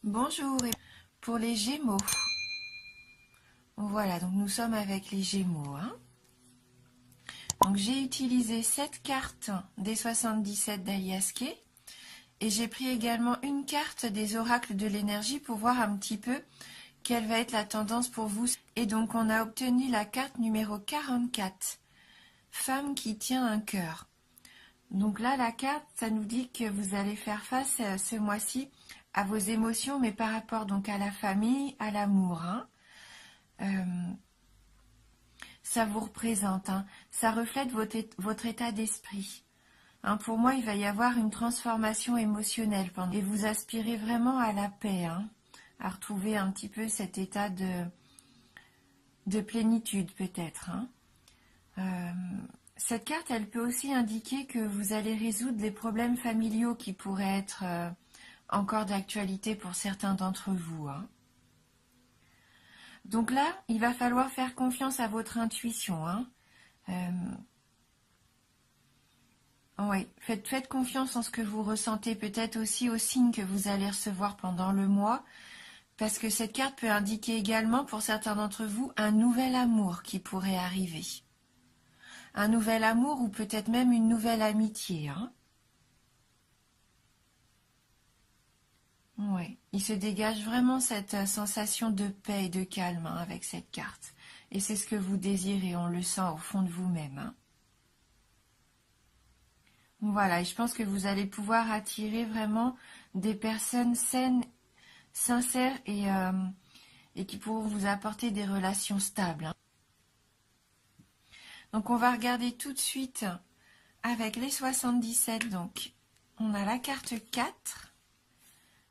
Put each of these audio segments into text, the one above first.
Bonjour, et pour les Gémeaux. Voilà, donc nous sommes avec les Gémeaux. Donc j'ai utilisé cette carte des 77 d'Alias Kay et j'ai pris également une carte des oracles de l'énergie pour voir un petit peu quelle va être la tendance pour vous. Et donc on a obtenu la carte numéro 44, femme qui tient un cœur. Donc là, la carte, ça nous dit que vous allez faire face ce mois-ci à vos émotions, mais par rapport donc à la famille, à l'amour. Ça vous représente, ça reflète votre état d'esprit. Pour moi, il va y avoir une transformation émotionnelle et vous aspirez vraiment à la paix, à retrouver un petit peu cet état de plénitude peut-être. Cette carte, elle peut aussi indiquer que vous allez résoudre les problèmes familiaux qui pourraient être encore d'actualité pour certains d'entre vous. Donc là, il va falloir faire confiance à votre intuition. Oui, faites confiance en ce que vous ressentez, peut-être aussi aux signes que vous allez recevoir pendant le mois, parce que cette carte peut indiquer également, pour certains d'entre vous, un nouvel amour qui pourrait arriver. Un nouvel amour ou peut-être même une nouvelle amitié. Oui, il se dégage vraiment cette sensation de paix et de calme avec cette carte. Et c'est ce que vous désirez, on le sent au fond de vous-même. Voilà, et je pense que vous allez pouvoir attirer vraiment des personnes saines, sincères et qui pourront vous apporter des relations stables. Donc on va regarder tout de suite avec les 77. Donc on a la carte 4,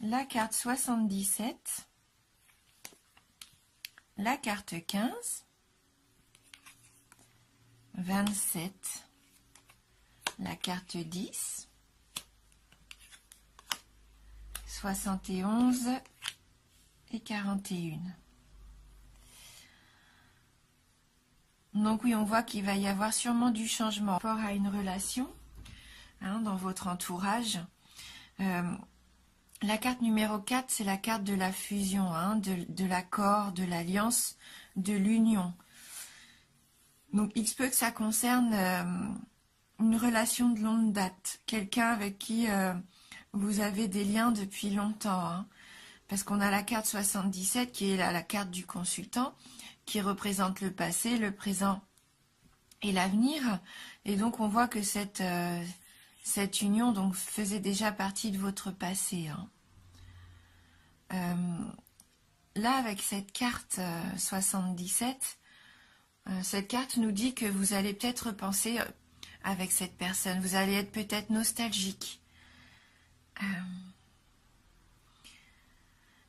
la carte 77, la carte 15, 27, la carte 10, 71 et 41. Donc oui, on voit qu'il va y avoir sûrement du changement par rapport à une relation dans votre entourage. La carte numéro 4, c'est la carte de la fusion, de l'accord, de l'alliance, de l'union. Donc il se peut que ça concerne une relation de longue date, quelqu'un avec qui vous avez des liens depuis longtemps. Parce qu'on a la carte 77 qui est la carte du consultant, qui représente le passé, le présent et l'avenir. Et donc on voit que cette union donc faisait déjà partie de votre passé. Là, avec cette carte 77, cette carte nous dit que vous allez peut-être penser avec cette personne, vous allez être peut-être nostalgique.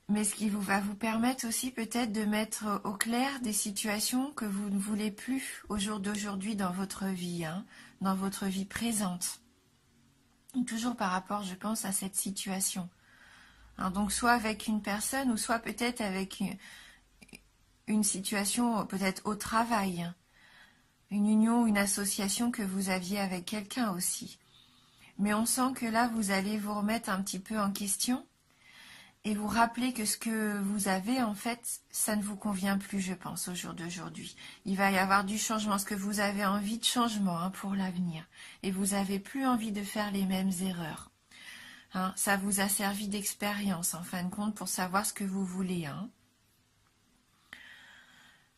Mais ce qui va vous permettre aussi peut-être de mettre au clair des situations que vous ne voulez plus au jour d'aujourd'hui dans votre vie, dans votre vie présente. Toujours par rapport, je pense, à cette situation. Donc soit avec une personne ou soit peut-être avec une situation peut-être au travail, une union, une association que vous aviez avec quelqu'un aussi. Mais on sent que là, vous allez vous remettre un petit peu en question et vous rappeler que ce que vous avez, en fait, ça ne vous convient plus, je pense, au jour d'aujourd'hui. Il va y avoir du changement, parce que vous avez envie de changement pour l'avenir. Et vous n'avez plus envie de faire les mêmes erreurs. Ça vous a servi d'expérience, en fin de compte, pour savoir ce que vous voulez.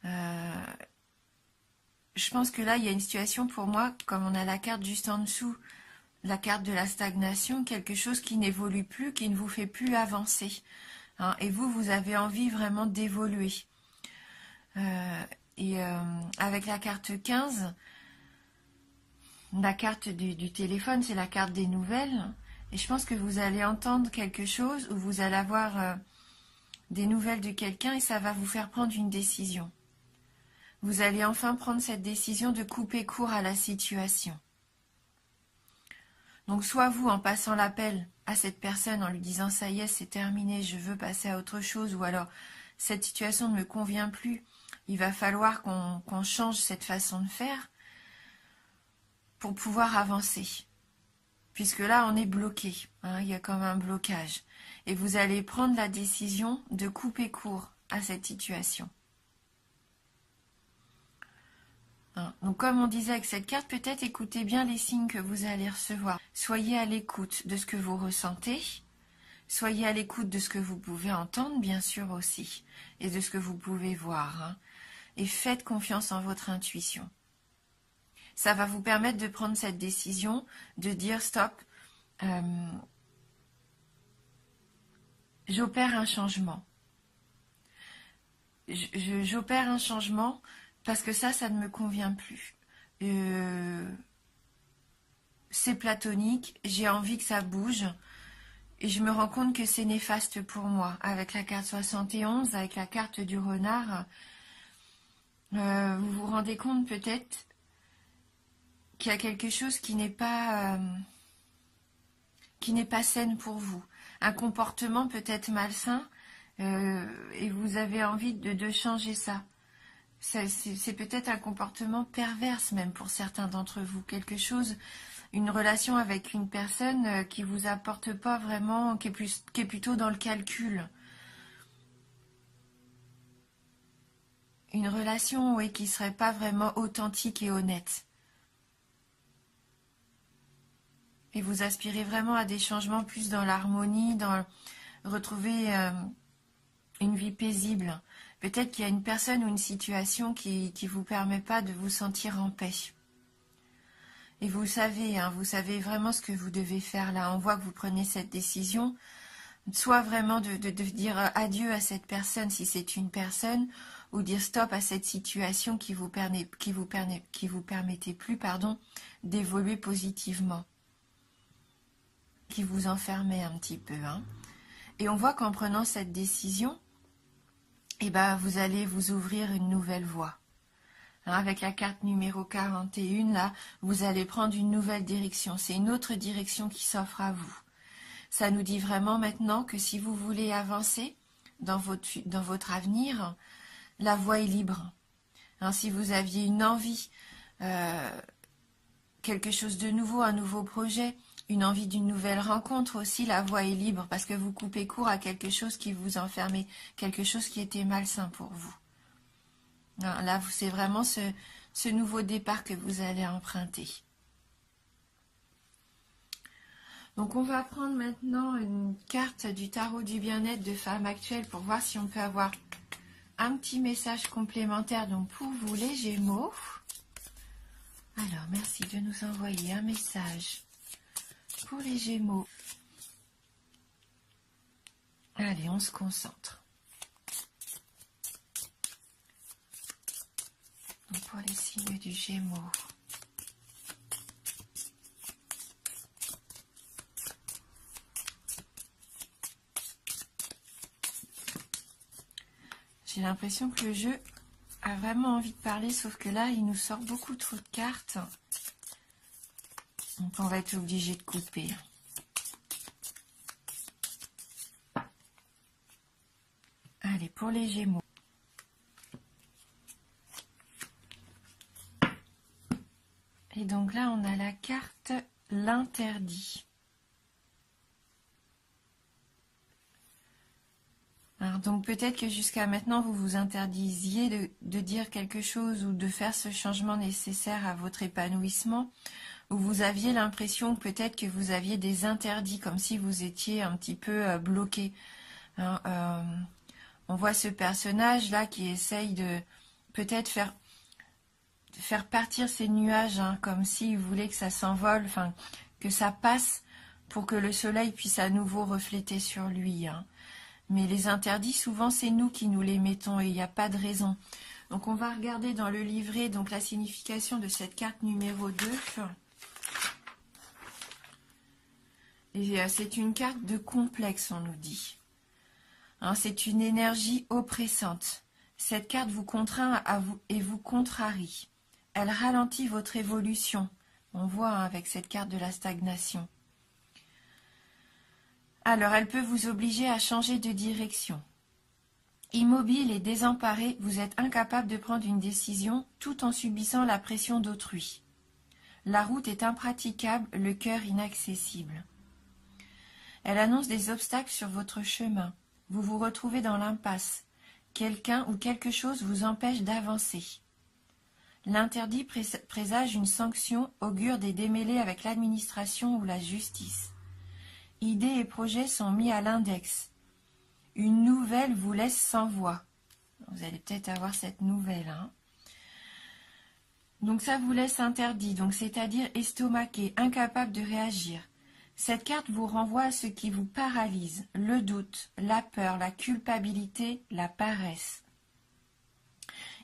Je pense que là, il y a une situation pour moi, comme on a la carte juste en dessous, la carte de la stagnation, quelque chose qui n'évolue plus, qui ne vous fait plus avancer. Et vous avez envie vraiment d'évoluer. Avec la carte 15, la carte du téléphone, c'est la carte des nouvelles. Et je pense que vous allez entendre quelque chose ou vous allez avoir des nouvelles de quelqu'un et ça va vous faire prendre une décision. Vous allez enfin prendre cette décision de couper court à la situation. Donc soit vous, en passant l'appel à cette personne, en lui disant « ça y est, c'est terminé, je veux passer à autre chose » ou alors « cette situation ne me convient plus, il va falloir qu'on change cette façon de faire pour pouvoir avancer. » Puisque là, on est bloqué, il y a comme un blocage. et vous allez prendre la décision de couper court à cette situation. Donc comme on disait avec cette carte, peut-être écoutez bien les signes que vous allez recevoir. Soyez à l'écoute de ce que vous ressentez, soyez à l'écoute de ce que vous pouvez entendre, bien sûr aussi, et de ce que vous pouvez voir. Et faites confiance en votre intuition. Ça va vous permettre de prendre cette décision, de dire stop, j'opère un changement. J'opère un changement parce que ça ne me convient plus. C'est platonique, j'ai envie que ça bouge et je me rends compte que c'est néfaste pour moi. Avec la carte 71, avec la carte du renard, vous vous rendez compte peut-être qu'il y a quelque chose qui n'est pas saine pour vous. Un comportement peut-être malsain et vous avez envie de changer ça. C'est peut-être un comportement perverse même pour certains d'entre vous. Quelque chose, une relation avec une personne qui vous apporte pas vraiment, qui est plutôt dans le calcul. Une relation, oui, qui serait pas vraiment authentique et honnête. Et vous aspirez vraiment à des changements plus dans l'harmonie, dans retrouver une vie paisible. Peut-être qu'il y a une personne ou une situation qui ne vous permet pas de vous sentir en paix. Et vous savez vraiment ce que vous devez faire là. On voit que vous prenez cette décision, soit vraiment de dire adieu à cette personne si c'est une personne, ou dire stop à cette situation qui vous permettait plus, d'évoluer positivement, qui vous enfermait un petit peu. Et on voit qu'en prenant cette décision, vous allez vous ouvrir une nouvelle voie. Avec la carte numéro 41, là, vous allez prendre une nouvelle direction. C'est une autre direction qui s'offre à vous. Ça nous dit vraiment maintenant que si vous voulez avancer dans votre avenir, la voie est libre. Si vous aviez une envie, quelque chose de nouveau, un nouveau projet, une envie d'une nouvelle rencontre aussi, la voie est libre parce que vous coupez court à quelque chose qui vous enfermait, quelque chose qui était malsain pour vous. Là, c'est vraiment ce nouveau départ que vous allez emprunter. Donc, on va prendre maintenant une carte du tarot du bien-être de Femme Actuelle pour voir si on peut avoir un petit message complémentaire donc pour vous, les Gémeaux. Alors, merci de nous envoyer un message pour les Gémeaux. Allez, on se concentre. Donc, pour les signes du Gémeaux. J'ai l'impression que le jeu a vraiment envie de parler, sauf que là, il nous sort beaucoup trop de cartes. Donc, on va être obligé de couper. Allez, pour les Gémeaux. Et donc là, on a la carte l'interdit. Alors, donc peut-être que jusqu'à maintenant, vous vous interdisiez de dire quelque chose ou de faire ce changement nécessaire à votre épanouissement, ou vous aviez l'impression peut-être que vous aviez des interdits, comme si vous étiez un petit peu bloqué. On voit ce personnage-là qui essaye de peut-être faire partir ces nuages, comme s'il voulait que ça s'envole, que ça passe pour que le soleil puisse à nouveau refléter sur lui. Mais les interdits, souvent, c'est nous qui nous les mettons et il n'y a pas de raison. Donc, on va regarder dans le livret donc la signification de cette carte numéro 2. Et c'est une carte de complexe, on nous dit. C'est une énergie oppressante. Cette carte vous contraint à vous et vous contrarie. Elle ralentit votre évolution. On voit avec cette carte de la stagnation. Alors, elle peut vous obliger à changer de direction. Immobile et désemparé, vous êtes incapable de prendre une décision tout en subissant la pression d'autrui. La route est impraticable, le cœur inaccessible. Elle annonce des obstacles sur votre chemin. Vous vous retrouvez dans l'impasse. Quelqu'un ou quelque chose vous empêche d'avancer. L'interdit présage une sanction, augure des démêlés avec l'administration ou la justice. Idées et projets sont mis à l'index. Une nouvelle vous laisse sans voix. Vous allez peut-être avoir cette nouvelle. Hein. Donc ça vous laisse interdit, donc c'est-à-dire estomaqué, incapable de réagir. Cette carte vous renvoie à ce qui vous paralyse, le doute, la peur, la culpabilité, la paresse.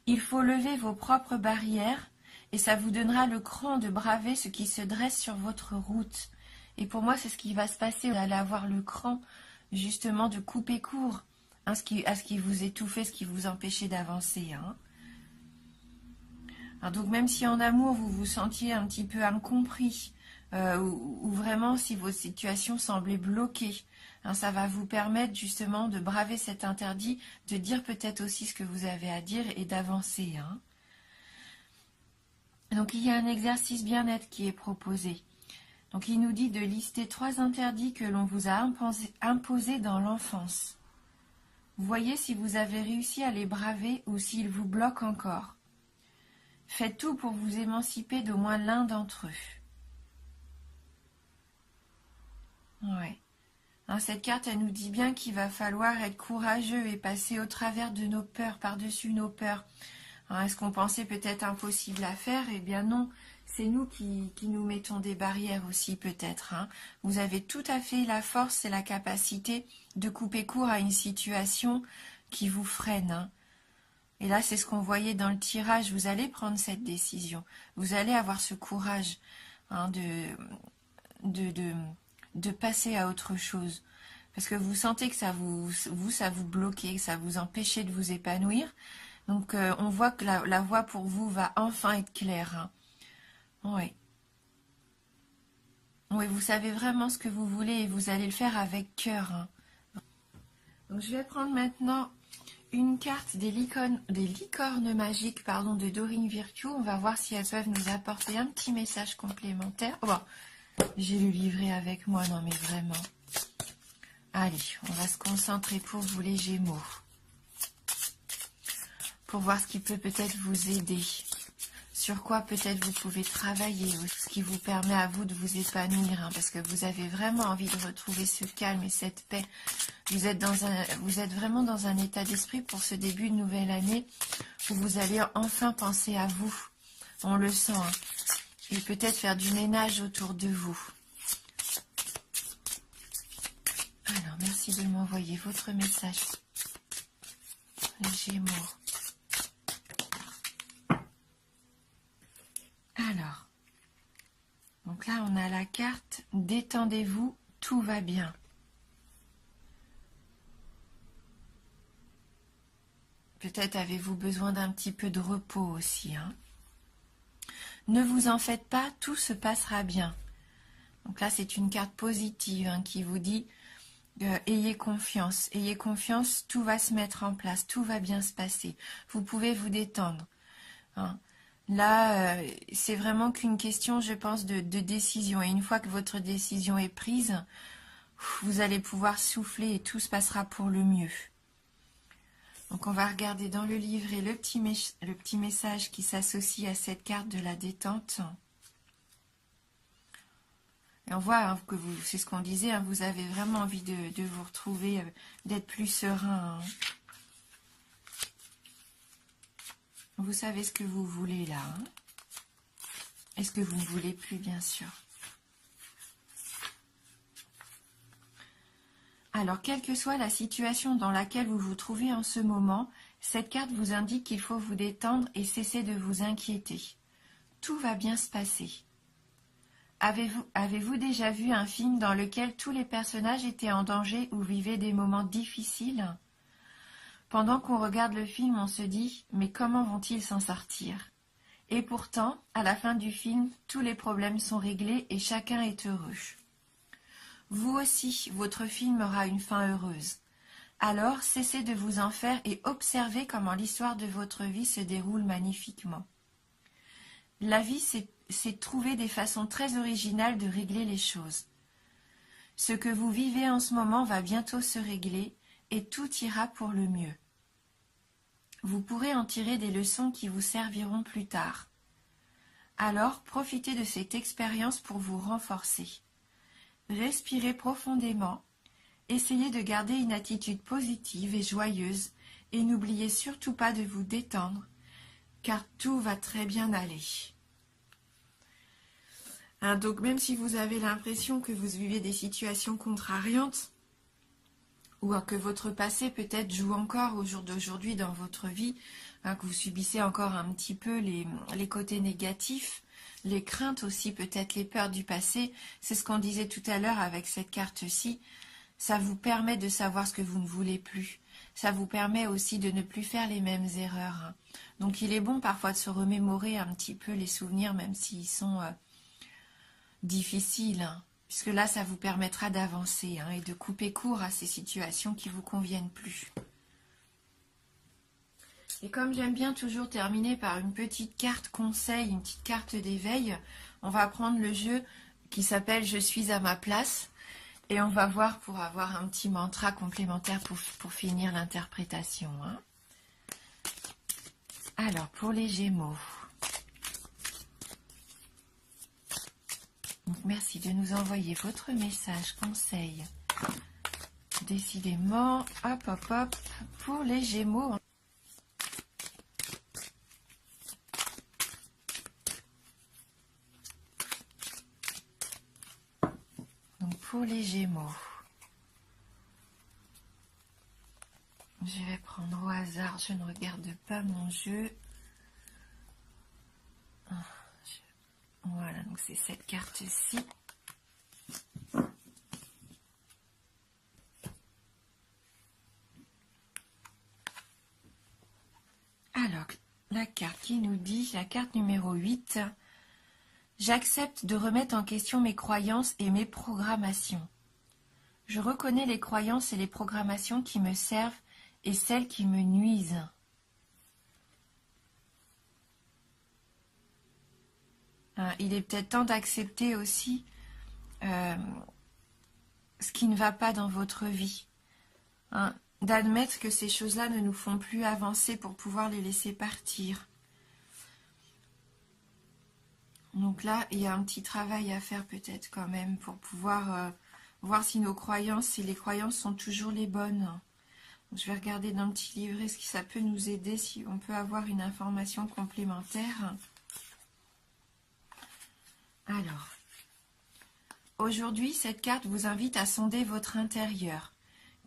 Il faut lever vos propres barrières et ça vous donnera le cran de braver ce qui se dresse sur votre route. Et pour moi, c'est ce qui va se passer. Vous allez avoir le cran, justement, de couper court à ce qui vous étouffait, ce qui vous empêchait d'avancer. Hein. Alors donc, même si en amour, vous vous sentiez un petit peu incompris, ou vraiment si vos situations semblaient bloquées, hein, ça va vous permettre justement de braver cet interdit, de dire peut-être aussi ce que vous avez à dire et d'avancer. Hein. Donc il y a un exercice bien-être qui est proposé. Donc il nous dit de lister 3 interdits que l'on vous a imposés dans l'enfance. Voyez si vous avez réussi à les braver ou s'ils vous bloquent encore. Faites tout pour vous émanciper d'au moins l'un d'entre eux. Ouais. Hein, cette carte, elle nous dit bien qu'il va falloir être courageux et passer au travers de nos peurs, par-dessus nos peurs. Hein, est-ce qu'on pensait peut-être impossible à faire? Eh bien non, c'est nous qui nous mettons des barrières aussi peut-être. Hein. Vous avez tout à fait la force et la capacité de couper court à une situation qui vous freine. Hein. Et là, c'est ce qu'on voyait dans le tirage. Vous allez prendre cette décision. Vous allez avoir ce courage hein, de passer à autre chose. Parce que vous sentez que ça vous bloquait, que ça vous empêchait de vous épanouir. Donc, on voit que la voie pour vous va enfin être claire. Hein. Oui. Oui, vous savez vraiment ce que vous voulez et vous allez le faire avec cœur. Hein. Donc, je vais prendre maintenant une carte des licornes magiques de Dorine Virtue. On va voir si elles peuvent nous apporter un petit message complémentaire. Oh, bon, j'ai le livret avec moi, non mais vraiment. Allez, on va se concentrer pour vous les Gémeaux. Pour voir ce qui peut peut-être vous aider. Sur quoi peut-être vous pouvez travailler, ce qui vous permet à vous de vous épanouir, hein, parce que vous avez vraiment envie de retrouver ce calme et cette paix. Vous êtes vraiment dans un état d'esprit pour ce début de nouvelle année où vous allez enfin penser à vous. On le sent. Hein, et peut-être faire du ménage autour de vous. Alors, merci de m'envoyer votre message. Les Gémeaux. Alors, donc là, on a la carte « Détendez-vous, tout va bien ». Peut-être avez-vous besoin d'un petit peu de repos aussi. Hein. Ne vous en faites pas, tout se passera bien. Donc là, c'est une carte positive hein, qui vous dit ayez confiance, tout va se mettre en place, tout va bien se passer. Vous pouvez vous détendre. Hein. Là, c'est vraiment qu'une question, je pense, de décision. Et une fois que votre décision est prise, vous allez pouvoir souffler et tout se passera pour le mieux. Donc on va regarder dans le livret le petit message qui s'associe à cette carte de la détente. Et on voit hein, que c'est ce qu'on disait, hein, vous avez vraiment envie de vous retrouver, d'être plus serein. Hein. Vous savez ce que vous voulez là. Hein. Est-ce que vous ne voulez plus, bien sûr. Alors, quelle que soit la situation dans laquelle vous vous trouvez en ce moment, cette carte vous indique qu'il faut vous détendre et cesser de vous inquiéter. Tout va bien se passer. Avez-vous déjà vu un film dans lequel tous les personnages étaient en danger ou vivaient des moments difficiles ? Pendant qu'on regarde le film, on se dit « Mais comment vont-ils s'en sortir ?» Et pourtant, à la fin du film, tous les problèmes sont réglés et chacun est heureux. Vous aussi, votre film aura une fin heureuse. Alors, cessez de vous en faire et observez comment l'histoire de votre vie se déroule magnifiquement. La vie, c'est trouver des façons très originales de régler les choses. Ce que vous vivez en ce moment va bientôt se régler et tout ira pour le mieux. Vous pourrez en tirer des leçons qui vous serviront plus tard. Alors, profitez de cette expérience pour vous renforcer. Respirez profondément, essayez de garder une attitude positive et joyeuse et n'oubliez surtout pas de vous détendre, car tout va très bien aller. Donc même si vous avez l'impression que vous vivez des situations contrariantes, ou que votre passé peut-être joue encore au jour d'aujourd'hui dans votre vie, que vous subissez encore un petit peu les côtés négatifs, les craintes aussi, peut-être les peurs du passé, c'est ce qu'on disait tout à l'heure avec cette carte-ci, ça vous permet de savoir ce que vous ne voulez plus, ça vous permet aussi de ne plus faire les mêmes erreurs. Donc il est bon parfois de se remémorer un petit peu les souvenirs, même s'ils sont difficiles, puisque là, ça vous permettra d'avancer et de couper court à ces situations qui ne vous conviennent plus. Et comme j'aime bien toujours terminer par une petite carte conseil, une petite carte d'éveil, on va prendre le jeu qui s'appelle « Je suis à ma place » et on va voir pour avoir un petit mantra complémentaire pour finir l'interprétation. Alors, pour les Gémeaux. Donc, merci de nous envoyer votre message conseil. Décidément, hop, hop, hop, pour les Gémeaux. Donc, pour les Gémeaux, je vais prendre au hasard, je ne regarde pas mon jeu. Voilà, donc c'est cette carte-ci. Alors, la carte qui nous dit, la carte numéro 8, j'accepte de remettre en question mes croyances et mes programmations. Je reconnais les croyances et les programmations qui me servent et celles qui me nuisent. Il est peut-être temps d'accepter aussi ce qui ne va pas dans votre vie. D'admettre que ces choses-là ne nous font plus avancer pour pouvoir les laisser partir. Donc là, il y a un petit travail à faire peut-être quand même pour pouvoir voir si nos croyances, si les croyances sont toujours les bonnes. Donc, je vais regarder dans le petit livret ce qui ça peut nous aider, si on peut avoir une information complémentaire. Alors, aujourd'hui, cette carte vous invite à sonder votre intérieur,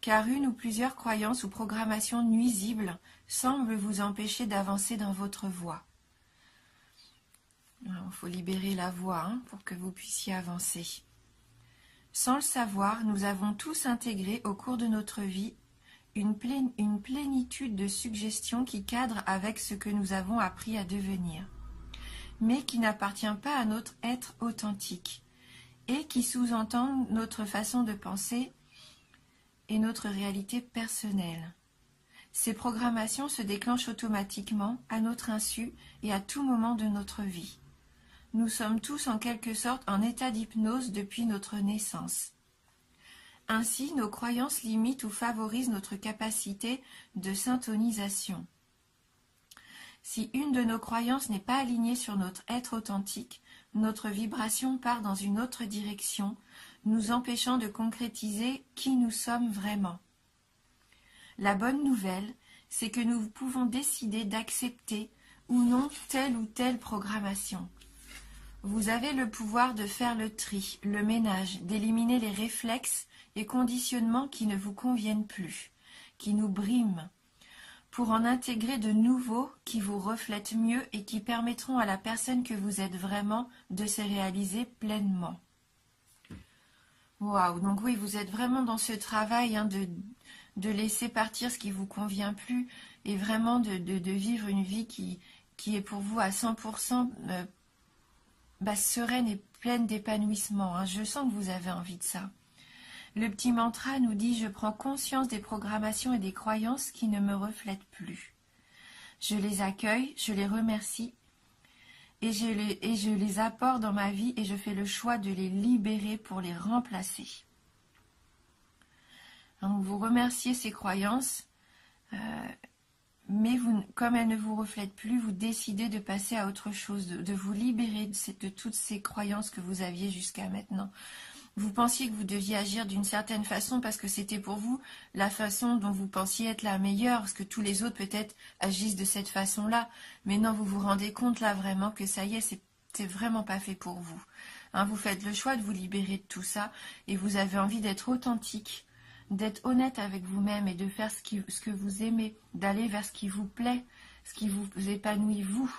car une ou plusieurs croyances ou programmations nuisibles semblent vous empêcher d'avancer dans votre voie. Il faut libérer la voie pour que vous puissiez avancer. Sans le savoir, nous avons tous intégré au cours de notre vie une plénitude de suggestions qui cadrent avec ce que nous avons appris à devenir, mais qui n'appartient pas à notre être authentique et qui sous-entendent notre façon de penser et notre réalité personnelle. Ces programmations se déclenchent automatiquement, à notre insu et à tout moment de notre vie. Nous sommes tous en quelque sorte en état d'hypnose depuis notre naissance. Ainsi, nos croyances limitent ou favorisent notre capacité de syntonisation. Si une de nos croyances n'est pas alignée sur notre être authentique, notre vibration part dans une autre direction, nous empêchant de concrétiser qui nous sommes vraiment. La bonne nouvelle, c'est que nous pouvons décider d'accepter ou non telle ou telle programmation. Vous avez le pouvoir de faire le tri, le ménage, d'éliminer les réflexes et conditionnements qui ne vous conviennent plus, qui nous briment, pour en intégrer de nouveaux qui vous reflètent mieux et qui permettront à la personne que vous êtes vraiment de se réaliser pleinement. Waouh, donc oui, vous êtes vraiment dans ce travail de laisser partir ce qui ne vous convient plus et vraiment de vivre une vie qui est pour vous à 100% sereine et pleine d'épanouissement. Je sens que vous avez envie de ça. Le petit mantra nous dit « Je prends conscience des programmations et des croyances qui ne me reflètent plus. Je les accueille, je les remercie et je les apporte dans ma vie et je fais le choix de les libérer pour les remplacer. Donc vous remerciez ces croyances, mais vous, comme elles ne vous reflètent plus, vous décidez de passer à autre chose, de vous libérer de toutes ces croyances que vous aviez jusqu'à maintenant. Vous pensiez que vous deviez agir d'une certaine façon parce que c'était pour vous la façon dont vous pensiez être la meilleure, parce que tous les autres peut-être agissent de cette façon-là. Mais non, vous vous rendez compte là vraiment que ça y est, c'est vraiment pas fait pour vous. Hein, vous faites le choix de vous libérer de tout ça et vous avez envie d'être authentique, d'être honnête avec vous-même et de faire ce que vous aimez, d'aller vers ce qui vous plaît, ce qui vous épanouit vous.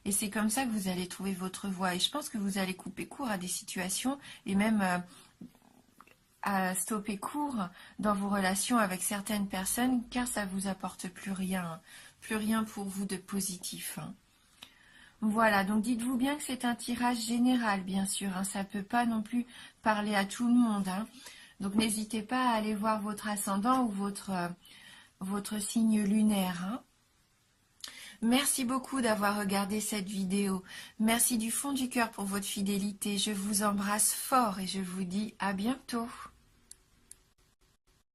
Et c'est comme ça que vous allez trouver votre voie. Et je pense que vous allez couper court à des situations et même à stopper court dans vos relations avec certaines personnes car ça ne vous apporte plus rien pour vous de positif. Voilà, donc dites-vous bien que c'est un tirage général, bien sûr. Ça ne peut pas non plus parler à tout le monde. Donc n'hésitez pas à aller voir votre ascendant ou votre signe lunaire. Merci beaucoup d'avoir regardé cette vidéo. Merci du fond du cœur pour votre fidélité. Je vous embrasse fort et je vous dis à bientôt.